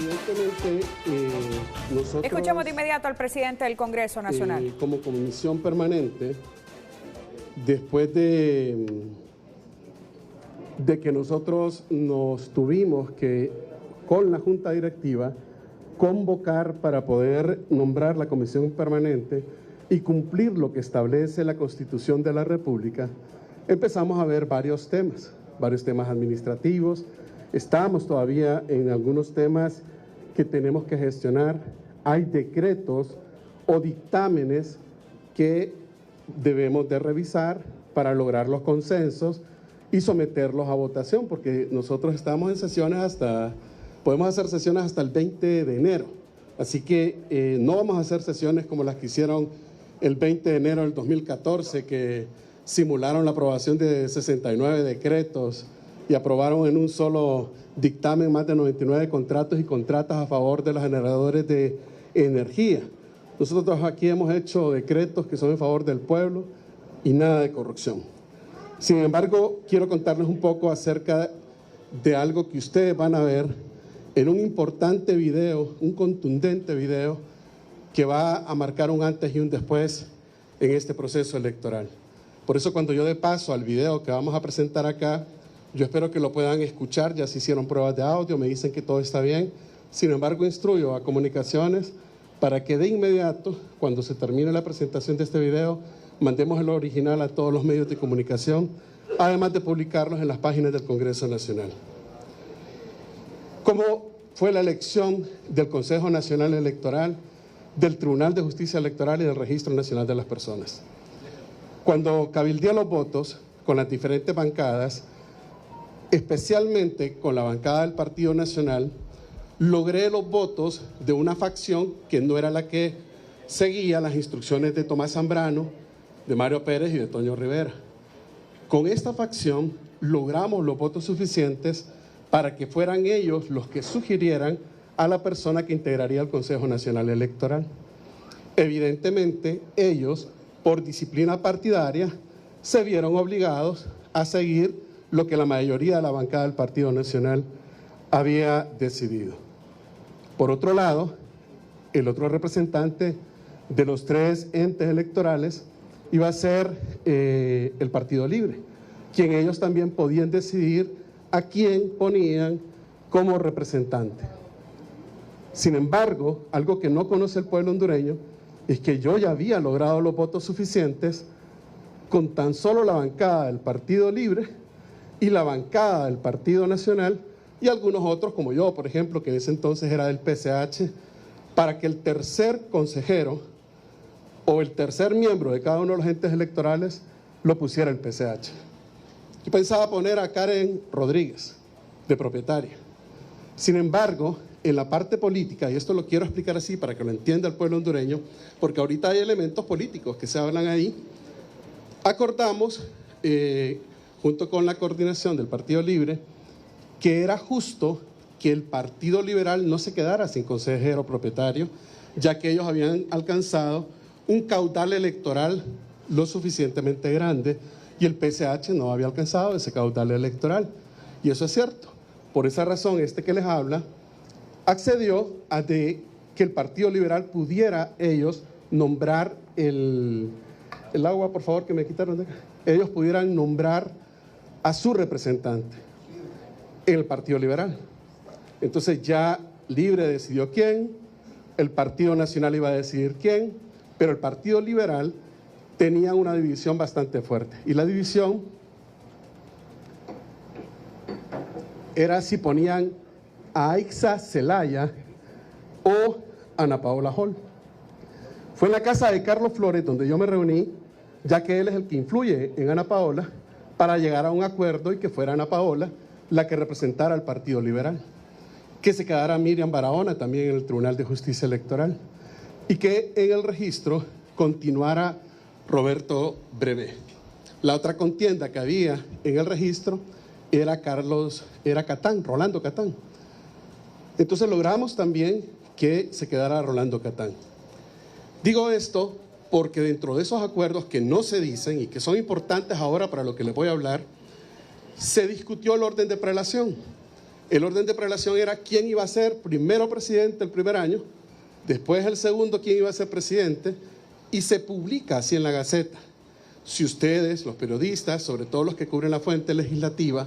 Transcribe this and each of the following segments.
evidentemente nosotros... Escuchemos de inmediato al presidente del Congreso Nacional. Como comisión permanente, después de que nosotros nos tuvimos que, con la Junta Directiva, convocar para poder nombrar la comisión permanente y cumplir lo que establece la Constitución de la República, empezamos a ver varios temas administrativos. Estamos todavía en algunos temas que tenemos que gestionar. Hay decretos o dictámenes que debemos de revisar para lograr los consensos y someterlos a votación, porque nosotros estamos en sesiones podemos hacer sesiones hasta el 20 de enero. Así que no vamos a hacer sesiones como las que hicieron el 20 de enero del 2014, que simularon la aprobación de 69 decretos y aprobaron en un solo dictamen más de 99 contratos y contratas a favor de los generadores de energía. Nosotros aquí hemos hecho decretos que son en favor del pueblo y nada de corrupción. Sin embargo, quiero contarles un poco acerca de algo que ustedes van a ver en un importante video, un contundente video que va a marcar un antes y un después en este proceso electoral. Por eso cuando yo dé paso al video que vamos a presentar acá, yo espero que lo puedan escuchar. Ya se hicieron pruebas de audio, me dicen que todo está bien. Sin embargo, instruyo a comunicaciones para que de inmediato, cuando se termine la presentación de este video, mandemos el original a todos los medios de comunicación, además de publicarlos en las páginas del Congreso Nacional. ¿Cómo fue la elección del Consejo Nacional Electoral, del Tribunal de Justicia Electoral y del Registro Nacional de las Personas? Cuando cabildeé los votos con las diferentes bancadas, especialmente con la bancada del Partido Nacional, logré los votos de una facción que no era la que seguía las instrucciones de Tomás Zambrano, de Mario Pérez y de Toño Rivera. Con esta facción logramos los votos suficientes para que fueran ellos los que sugirieran a la persona que integraría el Consejo Nacional Electoral. Evidentemente, ellos, por disciplina partidaria, se vieron obligados a seguir lo que la mayoría de la bancada del Partido Nacional había decidido. Por otro lado, el otro representante de los tres entes electorales iba a ser el Partido Libre, quien ellos también podían decidir a quién ponían como representante. Sin embargo, algo que no conoce el pueblo hondureño es que yo ya había logrado los votos suficientes con tan solo la bancada del Partido Libre y la bancada del Partido Nacional y algunos otros como yo, por ejemplo, que en ese entonces era del PCH, para que el tercer consejero o el tercer miembro de cada uno de los entes electorales lo pusiera el PCH. Yo pensaba poner a Karen Rodríguez, de propietaria. Sin embargo, en la parte política, y esto lo quiero explicar así para que lo entienda el pueblo hondureño, porque ahorita hay elementos políticos que se hablan ahí, acordamos, junto con la coordinación del Partido Libre, que era justo que el Partido Liberal no se quedara sin consejero propietario, ya que ellos habían alcanzado un caudal electoral lo suficientemente grande y el PCH no había alcanzado ese caudal electoral. Y eso es cierto. Por esa razón, que les habla accedió a que el Partido Liberal pudiera ellos nombrar el agua, por favor, que me quitaron de acá. Ellos pudieran nombrar a su representante en el Partido Liberal. Entonces ya Libre decidió quién, el Partido Nacional iba a decidir quién, pero el Partido Liberal tenía una división bastante fuerte. Y la división era si ponían a Aixa Zelaya o Ana Paola Hall. Fue en la casa de Carlos Flores donde yo me reuní, ya que él es el que influye en Ana Paola, para llegar a un acuerdo y que fuera Ana Paola la que representara al Partido Liberal. Que se quedara Miriam Barahona también en el Tribunal de Justicia Electoral y que en el registro continuara Roberto Brevé. La otra contienda que había en el registro era Rolando Catán. Entonces logramos también que se quedara Rolando Catán. Digo esto porque dentro de esos acuerdos que no se dicen y que son importantes ahora para lo que les voy a hablar, se discutió el orden de prelación. El orden de prelación era quién iba a ser primero presidente el primer año, después el segundo quién iba a ser presidente, y se publica así en la Gaceta. Si ustedes, los periodistas, sobre todo los que cubren la fuente legislativa,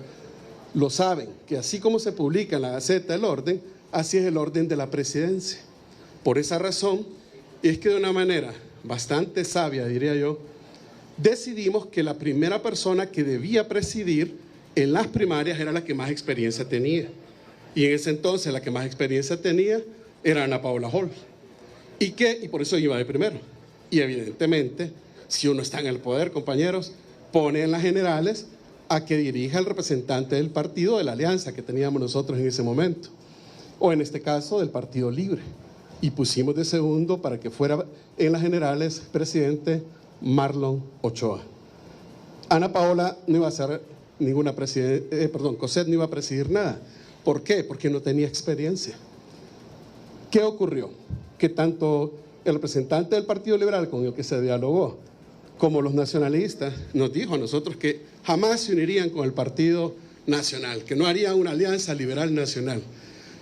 lo saben, que así como se publica en la Gaceta el orden, así es el orden de la presidencia. Por esa razón es que de una manera bastante sabia, diría yo, decidimos que la primera persona que debía presidir en las primarias era la que más experiencia tenía. Y en ese entonces la que más experiencia tenía era Ana Paola Hall. Y por eso iba de primero. Y evidentemente, si uno está en el poder, compañeros, pone en las generales a que dirija el representante del partido de la alianza que teníamos nosotros en ese momento. O en este caso, del Partido Libre. Y pusimos de segundo para que fuera en las generales presidente Marlon Ochoa. Ana Paola no iba a ser ninguna Cosette no iba a presidir nada. ¿Por qué? Porque no tenía experiencia. ¿Qué ocurrió? Que tanto el representante del Partido Liberal con el que se dialogó, como los nacionalistas, nos dijo a nosotros que jamás se unirían con el Partido Nacional, que no harían una alianza liberal nacional.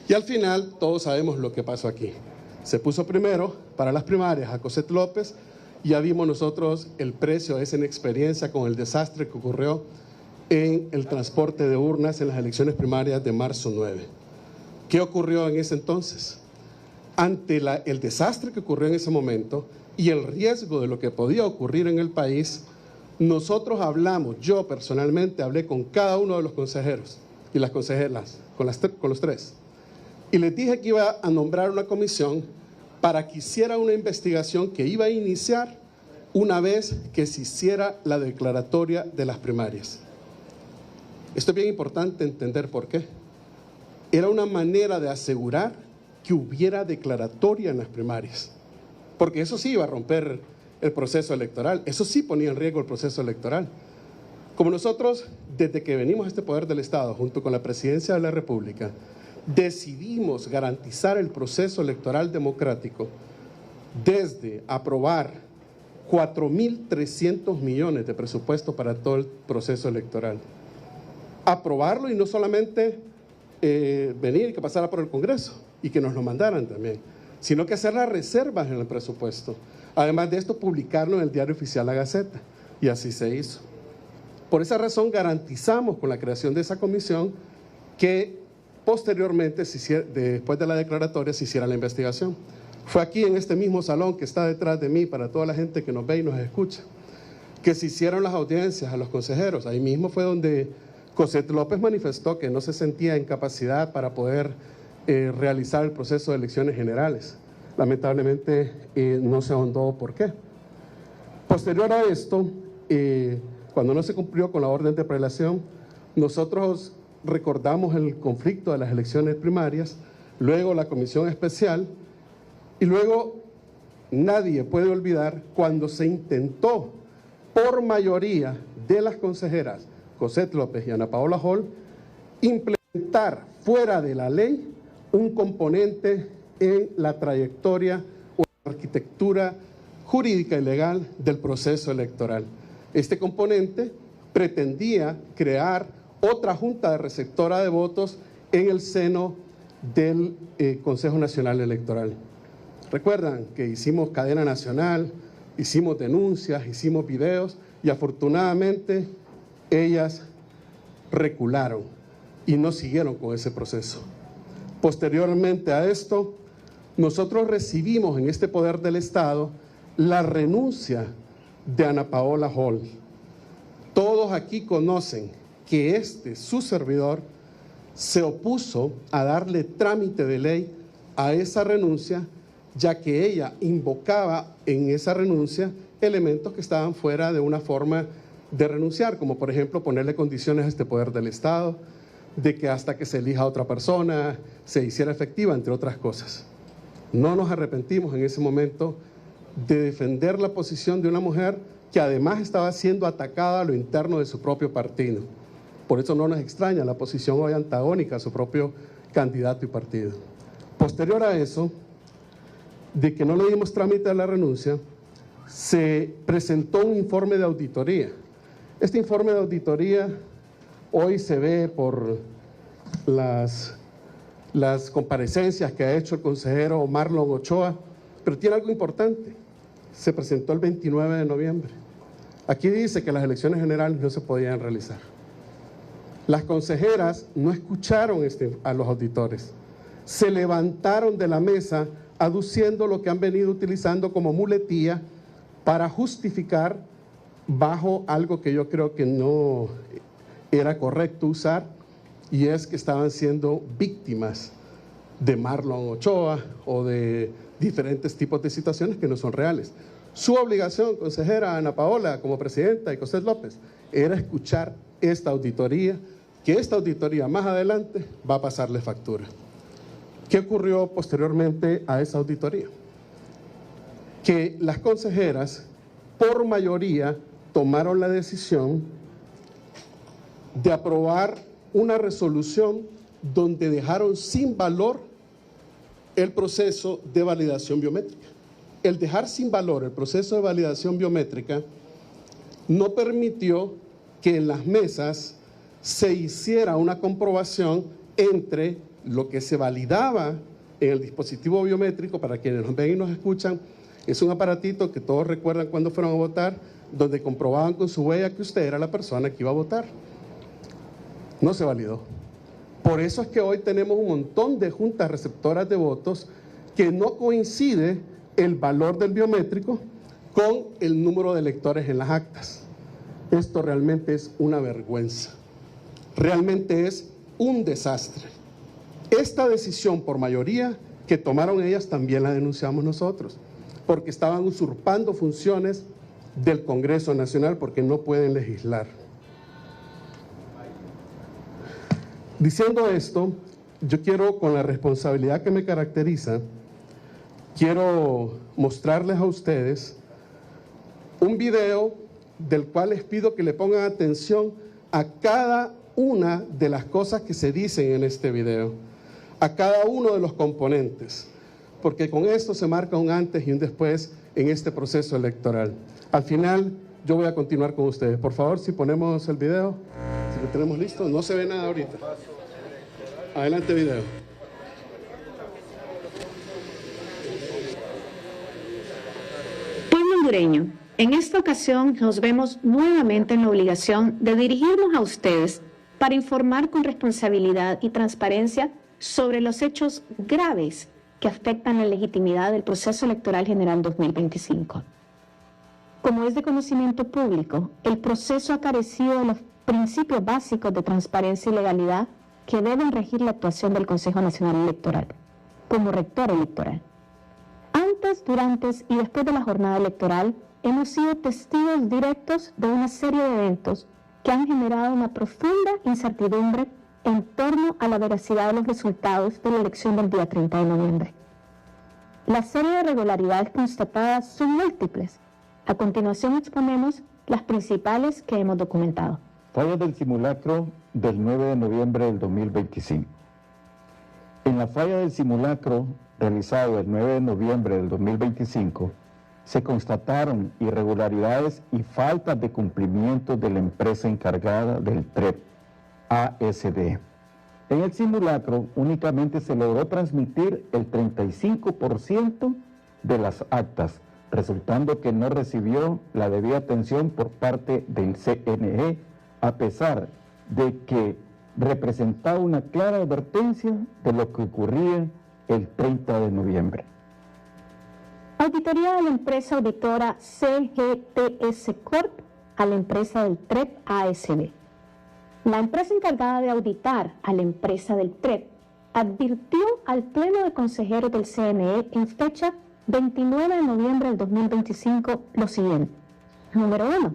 Y al final, todos sabemos lo que pasó aquí. Se puso primero para las primarias a Cosette López, y ya vimos nosotros el precio de esa inexperiencia con el desastre que ocurrió en el transporte de urnas en las elecciones primarias de marzo 9. ¿Qué ocurrió en ese entonces? Ante el desastre que ocurrió en ese momento y el riesgo de lo que podía ocurrir en el país, nosotros hablamos, yo personalmente hablé con cada uno de los consejeros y las consejeras, con los tres, y les dije que iba a nombrar una comisión para que hiciera una investigación que iba a iniciar una vez que se hiciera la declaratoria de las primarias. Esto es bien importante entender por qué. Era una manera de asegurar que hubiera declaratoria en las primarias, porque eso sí iba a romper el proceso electoral, eso sí ponía en riesgo el proceso electoral. Como nosotros, desde que venimos a este poder del Estado, junto con la Presidencia de la República, decidimos garantizar el proceso electoral democrático desde aprobar 4.300 millones de presupuesto para todo el proceso electoral. Aprobarlo y no solamente venir y que pasara por el Congreso y que nos lo mandaran también, sino que hacer las reservas en el presupuesto. Además de esto, publicarlo en el Diario Oficial La Gaceta, y así se hizo. Por esa razón garantizamos con la creación de esa comisión que posteriormente, después de la declaratoria, se hiciera la investigación. Fue aquí en este mismo salón que está detrás de mí, para toda la gente que nos ve y nos escucha, que se hicieron las audiencias a los consejeros. Ahí mismo fue donde Cosette López manifestó que no se sentía en capacidad para poder realizar el proceso de elecciones generales. Lamentablemente no se ahondó por qué. Posterior a esto, cuando no se cumplió con la orden de prelación, nosotros recordamos el conflicto de las elecciones primarias, luego la comisión especial, y luego nadie puede olvidar cuando se intentó por mayoría de las consejeras Cosette López y Ana Paola Hall implementar fuera de la ley un componente en la trayectoria o la arquitectura jurídica y legal del proceso electoral. Este componente pretendía crear otra junta de receptora de votos en el seno del Consejo Nacional Electoral. Recuerdan que hicimos cadena nacional, hicimos denuncias, hicimos videos y afortunadamente ellas recularon y no siguieron con ese proceso. Posteriormente a esto, nosotros recibimos en este poder del Estado la renuncia de Ana Paola Hall. Todos aquí conocen que su servidor, se opuso a darle trámite de ley a esa renuncia, ya que ella invocaba en esa renuncia elementos que estaban fuera de una forma de renunciar, como por ejemplo ponerle condiciones a este poder del Estado, de que hasta que se elija a otra persona se hiciera efectiva, entre otras cosas. No nos arrepentimos en ese momento de defender la posición de una mujer que además estaba siendo atacada a lo interno de su propio partido. Por eso no nos extraña la posición hoy antagónica a su propio candidato y partido. Posterior a eso, de que no le dimos trámite a la renuncia, se presentó un informe de auditoría. Este informe de auditoría hoy se ve por las las comparecencias que ha hecho el consejero Marlon Ochoa, pero tiene algo importante. Se presentó el 29 de noviembre. Aquí dice que las elecciones generales no se podían realizar. Las consejeras no escucharon a los auditores. Se levantaron de la mesa aduciendo lo que han venido utilizando como muletilla para justificar bajo algo que yo creo que no era correcto usar, y es que estaban siendo víctimas de Marlon Ochoa o de diferentes tipos de situaciones que no son reales. Su obligación, consejera Ana Paola, como presidenta, y José López, era escuchar esta auditoría, que esta auditoría más adelante va a pasarle factura. ¿Qué ocurrió posteriormente a esa auditoría? Que las consejeras, por mayoría, tomaron la decisión de aprobar una resolución donde dejaron sin valor el proceso de validación biométrica. El dejar sin valor el proceso de validación biométrica no permitió que en las mesas se hiciera una comprobación entre lo que se validaba en el dispositivo biométrico. Para quienes nos ven y nos escuchan, es un aparatito que todos recuerdan cuando fueron a votar, donde comprobaban con su huella que usted era la persona que iba a votar. No se validó. Por eso es que hoy tenemos un montón de juntas receptoras de votos que no coincide el valor del biométrico con el número de electores en las actas. Esto realmente es una vergüenza. Realmente es un desastre. Esta decisión por mayoría que tomaron ellas también la denunciamos nosotros, porque estaban usurpando funciones del Congreso Nacional porque no pueden legislar. Diciendo esto, yo quiero, con la responsabilidad que me caracteriza, quiero mostrarles a ustedes un video del cual les pido que le pongan atención a cada una de las cosas que se dicen en este video, a cada uno de los componentes, porque con esto se marca un antes y un después en este proceso electoral. Al final, yo voy a continuar con ustedes. Por favor, si ponemos el video, si lo tenemos listo, no se ve nada ahorita. Adelante, video. Pueblo hondureño, en esta ocasión nos vemos nuevamente en la obligación de dirigirnos a ustedes para informar con responsabilidad y transparencia sobre los hechos graves que afectan la legitimidad del proceso electoral general 2025. Como es de conocimiento público, el proceso ha carecido de los principios básicos de transparencia y legalidad que deben regir la actuación del Consejo Nacional Electoral, como rector electoral. Antes, durante y después de la jornada electoral, hemos sido testigos directos de una serie de eventos que han generado una profunda incertidumbre en torno a la veracidad de los resultados de la elección del día 30 de noviembre. La serie de irregularidades constatadas son múltiples. A continuación exponemos las principales que hemos documentado. Falla del simulacro del 9 de noviembre del 2025. En la falla del simulacro realizado el 9 de noviembre del 2025, se constataron irregularidades y faltas de cumplimiento de la empresa encargada del TREP, ASD. En el simulacro únicamente se logró transmitir el 35% de las actas, resultando que no recibió la debida atención por parte del CNE, a pesar de que representaba una clara advertencia de lo que ocurría el 30 de noviembre. Auditoría de la empresa auditora CGTS Corp a la empresa del TREP ASD. La empresa encargada de auditar a la empresa del TREP advirtió al Pleno de Consejeros del CNE en fecha 29 de noviembre del 2025 lo siguiente. Número 1.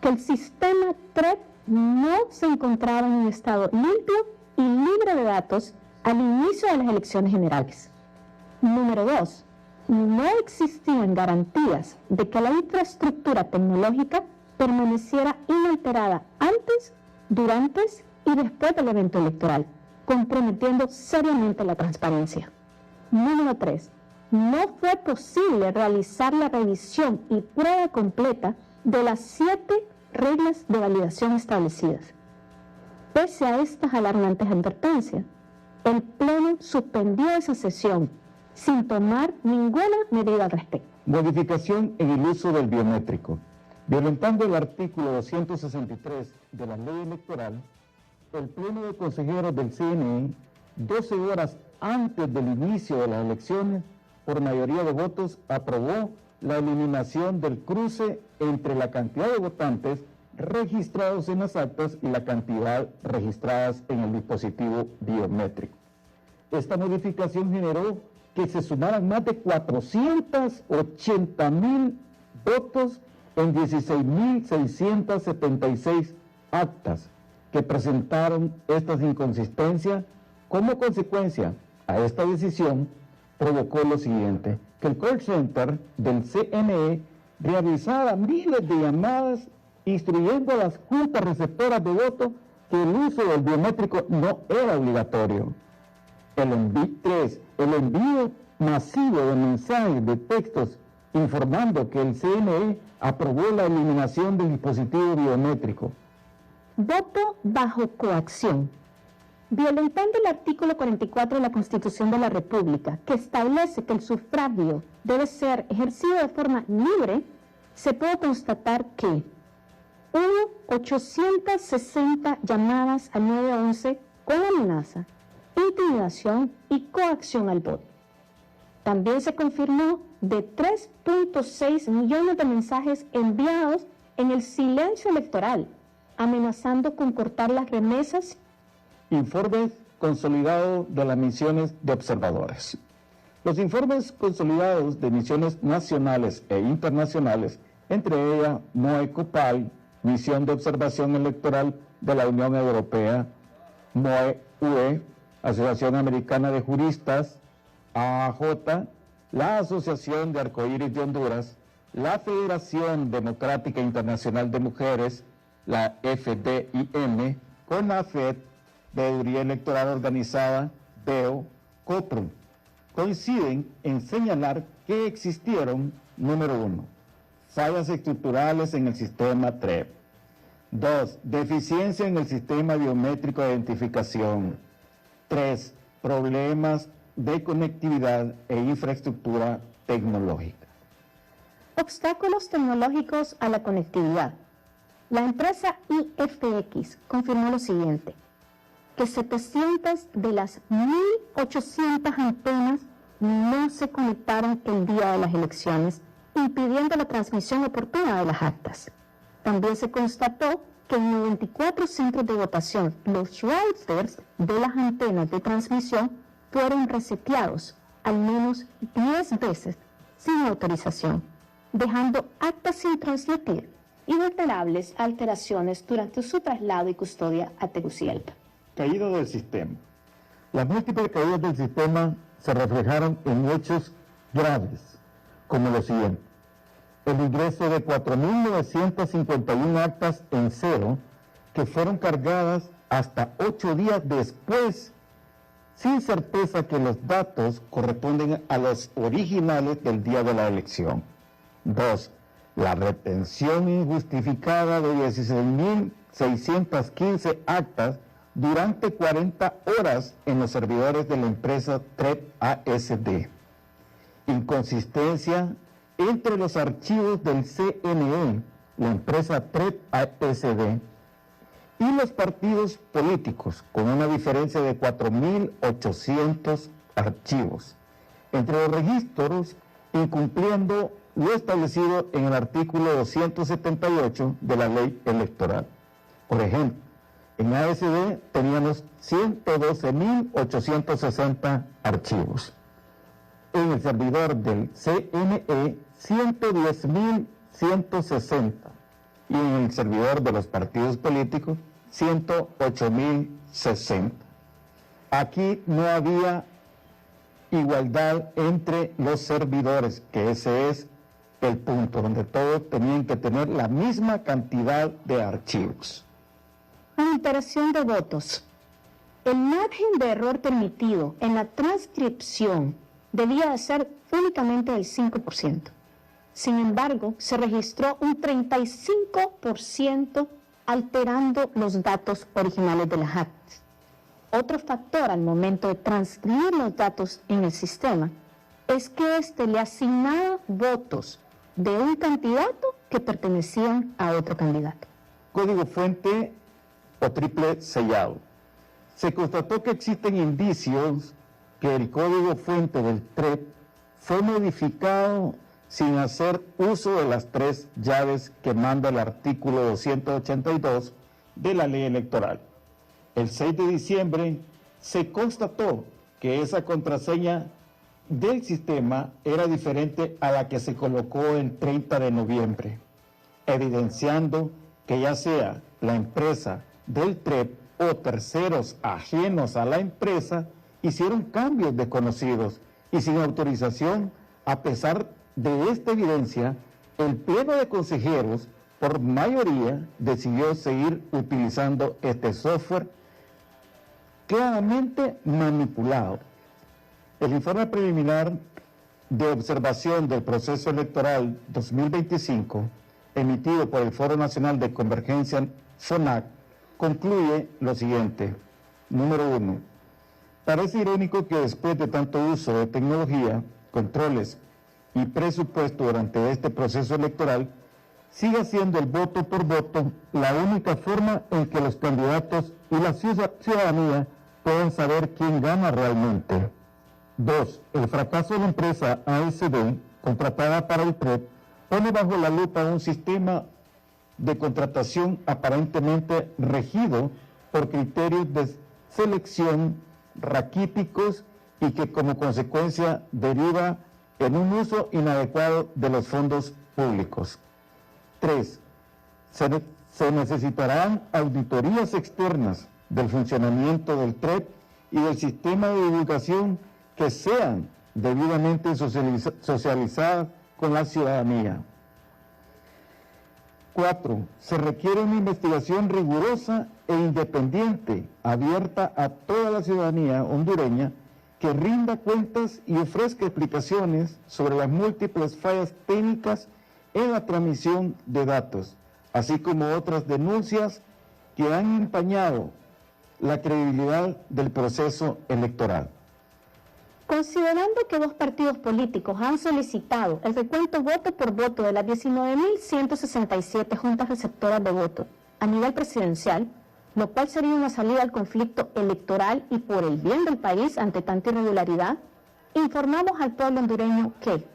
Que el sistema TREP no se encontraba en un estado limpio y libre de datos al inicio de las elecciones generales. Número 2. No existían garantías de que la infraestructura tecnológica permaneciera inalterada antes, durante y después del evento electoral, comprometiendo seriamente la transparencia. Número 3. No fue posible realizar la revisión y prueba completa de las 7 reglas de validación establecidas. Pese a estas alarmantes advertencias, el Pleno suspendió esa sesión sin tomar ninguna medida al respecto. Modificación en el uso del biométrico. Violentando el artículo 263 de la ley electoral, el Pleno de Consejeros del CNE, 12 horas antes del inicio de las elecciones, por mayoría de votos, aprobó la eliminación del cruce entre la cantidad de votantes registrados en las actas y la cantidad registradas en el dispositivo biométrico. Esta modificación generó que se sumaran más de 480,000 votos en 16,676 actas que presentaron estas inconsistencias. Como consecuencia a esta decisión, provocó lo siguiente: que el call center del CNE realizara miles de llamadas instruyendo a las juntas receptoras de voto que el uso del biométrico no era obligatorio. El envío masivo de mensajes de textos informando que el CNE aprobó la eliminación del dispositivo biométrico. Voto bajo coacción. Violentando el artículo 44 de la Constitución de la República, que establece que el sufragio debe ser ejercido de forma libre, se puede constatar que hubo 860 llamadas al 911 con amenaza, intimidación y coacción al voto. También se confirmó de 3.6 millones de mensajes enviados en el silencio electoral, amenazando con cortar las remesas. Informes consolidados de las misiones de observadores. Los informes consolidados de misiones nacionales e internacionales, entre ellas MOE-COPAL, Misión de Observación Electoral de la Unión Europea, MOE-UE, Asociación Americana de Juristas, AAJ, la Asociación de Arcoíris de Honduras, la Federación Democrática Internacional de Mujeres, la FDIM, CONAFED, Veeduría Electoral Organizada, VEO, COPRU, coinciden en señalar que existieron, número 1, fallas estructurales en el sistema TREP. 2, deficiencia en el sistema biométrico de identificación. 3, problemas de conectividad e infraestructura tecnológica. Obstáculos tecnológicos a la conectividad. La empresa IFX confirmó lo siguiente: que 700 de las 1.800 antenas no se conectaron el día de las elecciones, impidiendo la transmisión oportuna de las actas. También se constató que en 94 centros de votación los routers de las antenas de transmisión fueron reseteados al menos 10 veces sin autorización, dejando actas sin transmitir y vulnerables a alteraciones durante su traslado y custodia a Tegucigalpa. Caída del sistema. Las múltiples caídas del sistema se reflejaron en hechos graves, como lo siguiente: el ingreso de 4.951 actas en cero que fueron cargadas hasta 8 días después, sin certeza que los datos corresponden a los originales del día de la elección. 2. La retención injustificada de 16.615 actas durante 40 horas en los servidores de la empresa TREP ASD. Inconsistencia entre los archivos del CNE, la empresa TREP ASD, y los partidos políticos, con una diferencia de 4.800 archivos. Entre los registros, incumpliendo lo establecido en el artículo 278 de la ley electoral. Por ejemplo, en ASD teníamos 112.860 archivos. En el servidor del CNE, 110.160. Y en el servidor de los partidos políticos, 108.060. Aquí no había igualdad entre los servidores, que ese es el punto, donde todos tenían que tener la misma cantidad de archivos. Alteración de votos. El margen de error permitido en la transcripción debía de ser únicamente del 5%. Sin embargo, se registró un 35% alterando los datos originales de las actas. Otro factor al momento de transcribir los datos en el sistema es que éste le asignaba votos de un candidato que pertenecían a otro candidato. Código fuente o triple sellado. Se constató que existen indicios que el código fuente del TREP fue modificado sin hacer uso de las 3 llaves que manda el artículo 282 de la ley electoral. El 6 de diciembre se constató que esa contraseña del sistema era diferente a la que se colocó el 30 de noviembre, evidenciando que ya sea la empresa del TREP o terceros ajenos a la empresa hicieron cambios desconocidos y sin autorización. A pesar de esta evidencia, el Pleno de Consejeros, por mayoría, decidió seguir utilizando este software claramente manipulado. El informe preliminar de observación del proceso electoral 2025, emitido por el Foro Nacional de Convergencia FONAC, concluye lo siguiente. Número 1. Parece irónico que después de tanto uso de tecnología, controles y presupuesto durante este proceso electoral, siga siendo el voto por voto la única forma en que los candidatos y la ciudadanía puedan saber quién gana realmente. 2. El fracaso de la empresa ASD, contratada para el TREP, pone bajo la lupa un sistema de contratación aparentemente regido por criterios de selección raquíticos y que como consecuencia deriva en un uso inadecuado de los fondos públicos. 3. Se necesitarán auditorías externas del funcionamiento del TREP y del sistema de divulgación que sean debidamente socializadas con la ciudadanía. 4. Se requiere una investigación rigurosa e independiente, abierta a toda la ciudadanía hondureña, que rinda cuentas y ofrezca explicaciones sobre las múltiples fallas técnicas en la transmisión de datos, así como otras denuncias que han empañado la credibilidad del proceso electoral. Considerando que 2 partidos políticos han solicitado el recuento voto por voto de las 19.167 juntas receptoras de voto a nivel presidencial, lo cual sería una salida al conflicto electoral y por el bien del país ante tanta irregularidad, informamos al pueblo hondureño que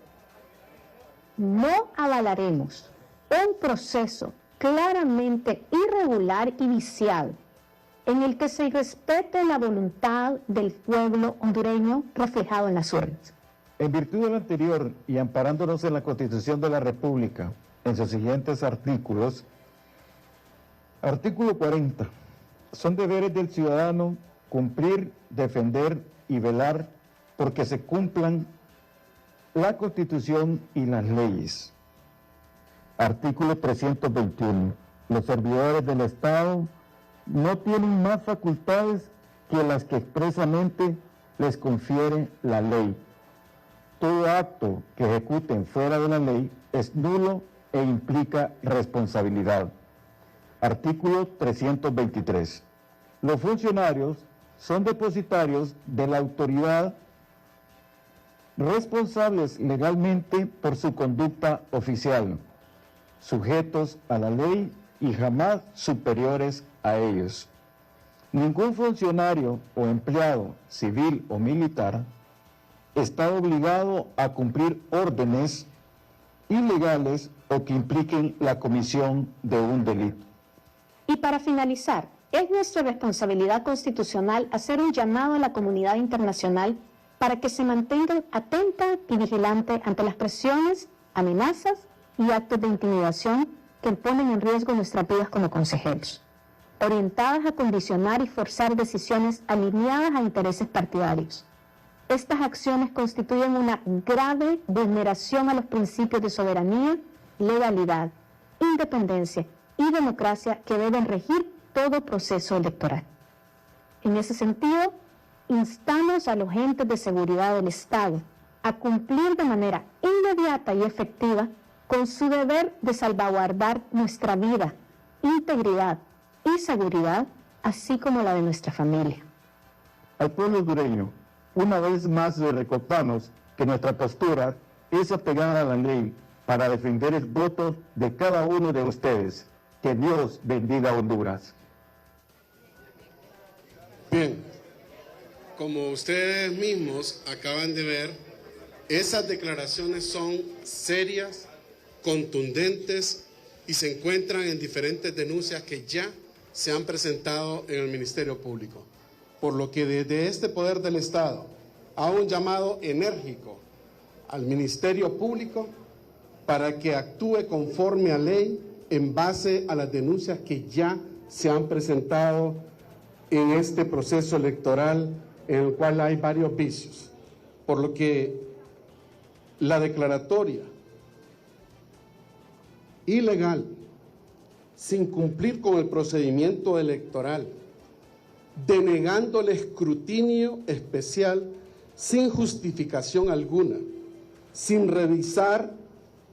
no avalaremos un proceso claramente irregular y viciado en el que se respete la voluntad del pueblo hondureño reflejado en las urnas. En virtud de lo anterior y amparándonos en la Constitución de la República, en sus siguientes artículos, artículo 40, son deberes del ciudadano cumplir, defender y velar porque se cumplan la Constitución y las leyes. Artículo 321. Los servidores del Estado no tienen más facultades que las que expresamente les confiere la ley. Todo acto que ejecuten fuera de la ley es nulo e implica responsabilidad. Artículo 323. Los funcionarios son depositarios de la autoridad responsables legalmente por su conducta oficial, sujetos a la ley y jamás superiores a ellos. Ningún funcionario o empleado civil o militar está obligado a cumplir órdenes ilegales o que impliquen la comisión de un delito. Y para finalizar, es nuestra responsabilidad constitucional hacer un llamado a la comunidad internacional para que se mantengan atenta y vigilante ante las presiones, amenazas y actos de intimidación que ponen en riesgo nuestras vidas como consejeros, orientadas a condicionar y forzar decisiones alineadas a intereses partidarios. Estas acciones constituyen una grave vulneración a los principios de soberanía, legalidad, independencia y democracia que deben regir todo proceso electoral. En ese sentido, instamos a los entes de seguridad del Estado a cumplir de manera inmediata y efectiva con su deber de salvaguardar nuestra vida, integridad y seguridad, así como la de nuestra familia. Al pueblo hondureño, una vez más le recordamos que nuestra postura es apegada a la ley para defender el voto de cada uno de ustedes. Que Dios bendiga a Honduras. Bien, como ustedes mismos acaban de ver, esas declaraciones son serias, contundentes y se encuentran en diferentes denuncias que ya se han presentado en el Ministerio Público. Por lo que desde este Poder del Estado hago un llamado enérgico al Ministerio Público para que actúe conforme a ley en base a las denuncias que ya se han presentado en este proceso electoral en el cual hay varios vicios. Por lo que la declaratoria ilegal, sin cumplir con el procedimiento electoral, denegando el escrutinio especial sin justificación alguna, sin revisar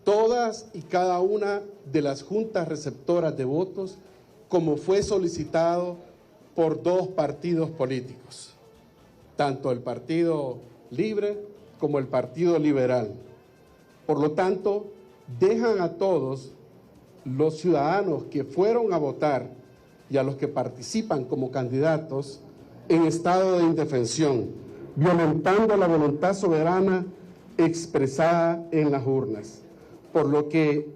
todas y cada una de las juntas receptoras de votos, como fue solicitado por dos partidos políticos, tanto el Partido Libre como el Partido Liberal. Por lo tanto, dejan a todos los ciudadanos que fueron a votar y a los que participan como candidatos en estado de indefensión, violentando la voluntad soberana expresada en las urnas. Por lo que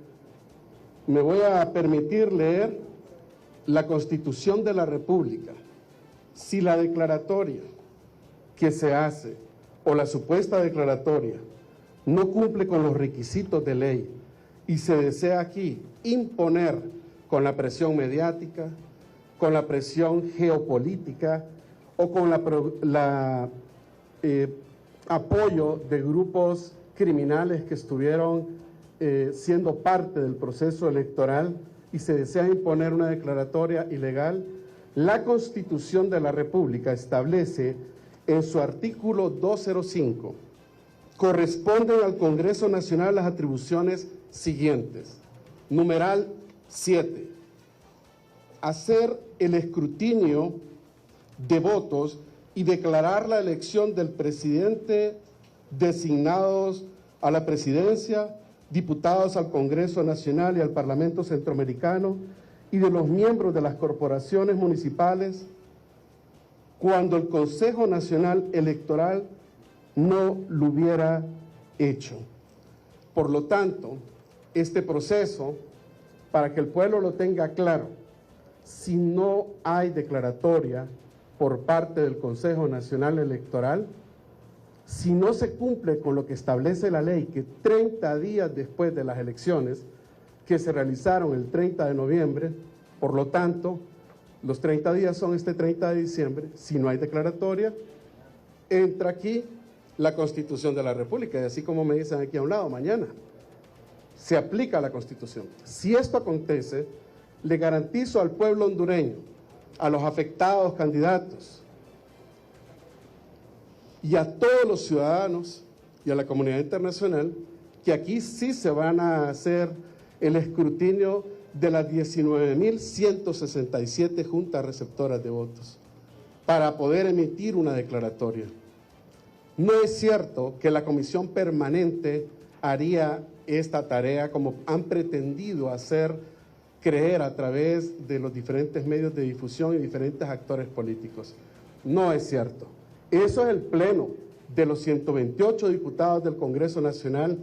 me voy a permitir leer la Constitución de la República. Si la declaratoria que se hace o la supuesta declaratoria no cumple con los requisitos de ley y se desea aquí imponer con la presión mediática, con la presión geopolítica o con apoyo de grupos criminales que estuvieron siendo parte del proceso electoral y se desea imponer una declaratoria ilegal, la Constitución de la República establece en su artículo 205, corresponden al Congreso Nacional las atribuciones siguientes. Numeral 7. Hacer el escrutinio de votos y declarar la elección del presidente designados a la presidencia, diputados al Congreso Nacional y al Parlamento Centroamericano y de los miembros de las corporaciones municipales cuando el Consejo Nacional Electoral no lo hubiera hecho. Por lo tanto, este proceso, para que el pueblo lo tenga claro, si no hay declaratoria por parte del Consejo Nacional Electoral, si no se cumple con lo que establece la ley, que 30 días después de las elecciones que se realizaron el 30 de noviembre, por lo tanto, los 30 días son este 30 de diciembre, si no hay declaratoria, entra aquí la Constitución de la República, y así como me dicen aquí a un lado, mañana se aplica la Constitución. Si esto acontece, le garantizo al pueblo hondureño, a los afectados candidatos y a todos los ciudadanos y a la comunidad internacional que aquí sí se van a hacer el escrutinio de las 19.167 juntas receptoras de votos para poder emitir una declaratoria. No es cierto que la Comisión Permanente haría esta tarea como han pretendido hacer creer a través de los diferentes medios de difusión y diferentes actores políticos. No es cierto. Eso es el pleno de los 128 diputados del Congreso Nacional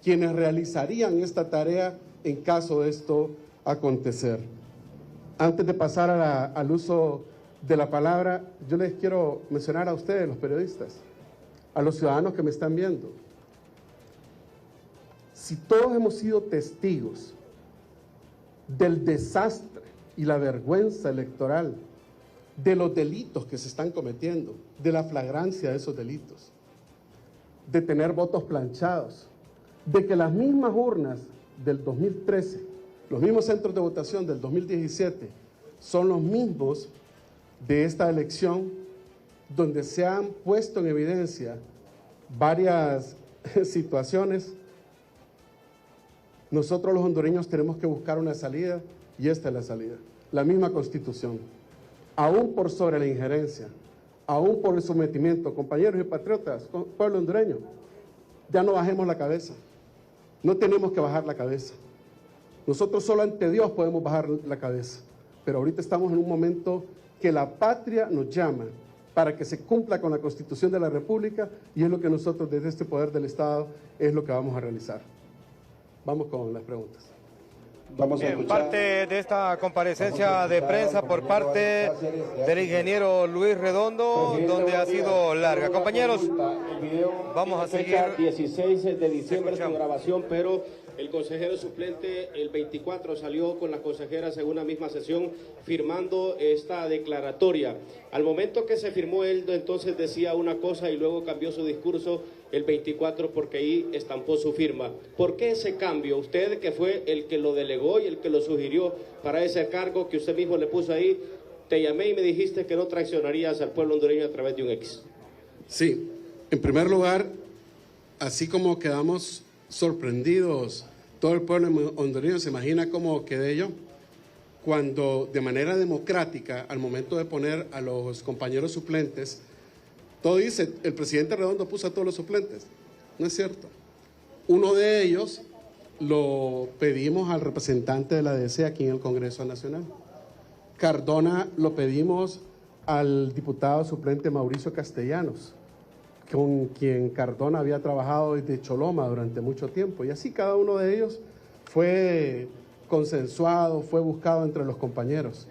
quienes realizarían esta tarea en caso de esto acontecer. Antes de pasar al uso de la palabra, yo les quiero mencionar a ustedes, los periodistas, a los ciudadanos que me están viendo. Si todos hemos sido testigos del desastre y la vergüenza electoral, de los delitos que se están cometiendo, de la flagrancia de esos delitos, de tener votos planchados, de que las mismas urnas del 2013, los mismos centros de votación del 2017, son los mismos de esta elección, donde se han puesto en evidencia varias situaciones. Nosotros los hondureños tenemos que buscar una salida y esta es la salida, la misma Constitución. Aún por sobre la injerencia, aún por el sometimiento, compañeros y patriotas, pueblo hondureño, ya no bajemos la cabeza. No tenemos que bajar la cabeza. Nosotros solo ante Dios podemos bajar la cabeza. Pero ahorita estamos en un momento que la patria nos llama para que se cumpla con la Constitución de la República, y es lo que nosotros desde este poder del Estado es lo que vamos a realizar. Vamos con las preguntas. Bien, parte de esta comparecencia de prensa por parte del ingeniero Luis Redondo, donde ha sido larga. Compañeros, vamos a seguir. 16 de diciembre es su grabación, pero el consejero suplente el 24 salió con las consejeras en una misma sesión firmando esta declaratoria. Al momento que se firmó, él entonces decía una cosa y luego cambió su discurso el 24 porque ahí estampó su firma. ¿Por qué ese cambio? Usted, que fue el que lo delegó y el que lo sugirió para ese cargo que usted mismo le puso ahí, te llamé y me dijiste que no traicionarías al pueblo hondureño a través de un ex. Sí, en primer lugar, así como quedamos sorprendidos, todo el pueblo hondureño se imagina cómo quedé yo, cuando de manera democrática, al momento de poner a los compañeros suplentes, todo dice, el presidente Redondo puso a todos los suplentes. No es cierto. Uno de ellos lo pedimos al representante de la DC aquí en el Congreso Nacional. Cardona lo pedimos al diputado suplente Mauricio Castellanos, con quien Cardona había trabajado desde Choloma durante mucho tiempo. Y así cada uno de ellos fue consensuado, fue buscado entre los compañeros.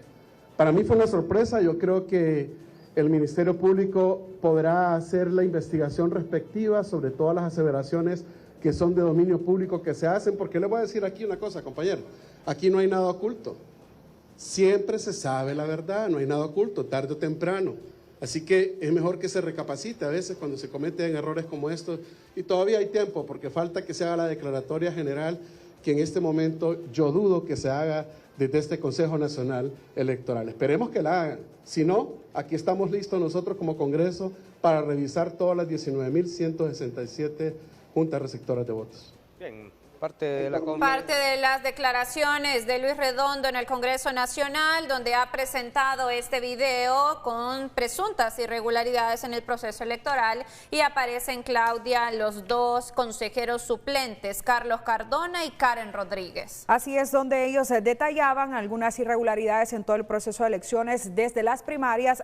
Para mí fue una sorpresa. Yo creo que el Ministerio Público podrá hacer la investigación respectiva sobre todas las aseveraciones que son de dominio público que se hacen, porque les voy a decir aquí una cosa, compañero, aquí no hay nada oculto. Siempre se sabe la verdad, no hay nada oculto, tarde o temprano. Así que es mejor que se recapacite a veces cuando se cometen errores como estos, y todavía hay tiempo, porque falta que se haga la declaratoria general, que en este momento yo dudo que se haga desde este Consejo Nacional Electoral. Esperemos que la hagan. Si no, aquí estamos listos nosotros como Congreso para revisar todas las 19.167 juntas receptoras de votos. Bien, parte de las declaraciones de Luis Redondo en el Congreso Nacional, donde ha presentado este video con presuntas irregularidades en el proceso electoral, y aparecen, Claudia, los dos consejeros suplentes, Carlos Cardona y Karen Rodríguez. Así es, donde ellos detallaban algunas irregularidades en todo el proceso de elecciones, desde las primarias